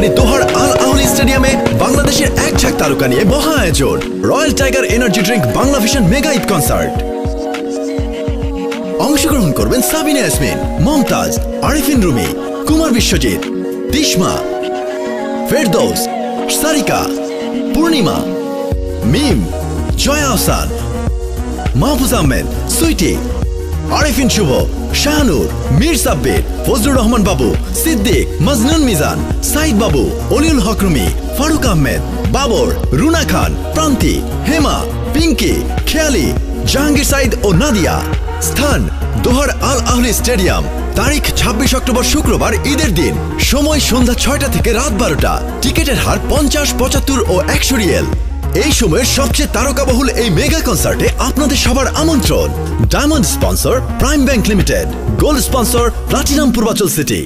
রাজধানী দোহার আল আহলি স্টেডিয়ামে বাংলাদেশের এক ঝাঁক তারকা নিয়ে মহা আয়োজন royal tiger energy drink Bangla vision mega Eid concert. অংশগ্রহণ করবেন সাবিনা ইয়াসমিন, মমতাজ, আরিফিন রুমি, কুমার বিশ্বজিৎ, তিশমা, ফেরদৌস, সারিকা, পূর্ণিমা, মিম, জয়া আহসান, মাহফুজ আহমেদ, সুইটি, আরিফিন শুভ, শাহানুর, মীর সাব্বির, ফজলুর রহমান বাবু, সিদ্দিক, মজনুন মিজান, সাইদ বাবু, অলিউল হক রুমি, ফারুক আহমেদ, বাবর, রুনা খান, প্রান্তি, হেমা, পিঙ্কি, খেয়ালি, জাহাঙ্গীর সাইদ ও নাদিয়া। স্থান দোহার আল আহলি স্টেডিয়াম। তারিখ 26 অক্টোবর শুক্রবার ঈদের দিন। সময় সন্ধ্যা 6টা থেকে রাত 12টা। টিকিটের হার 50, 75 ও 100 রিয়েল। এই সময়ের সবচেয়ে তারকাবহুল এই মেগা কনসার্টে আপনাদের সবার আমন্ত্রণ। Diamond sponsor prime bank limited, gold sponsor platinum Purbachal city.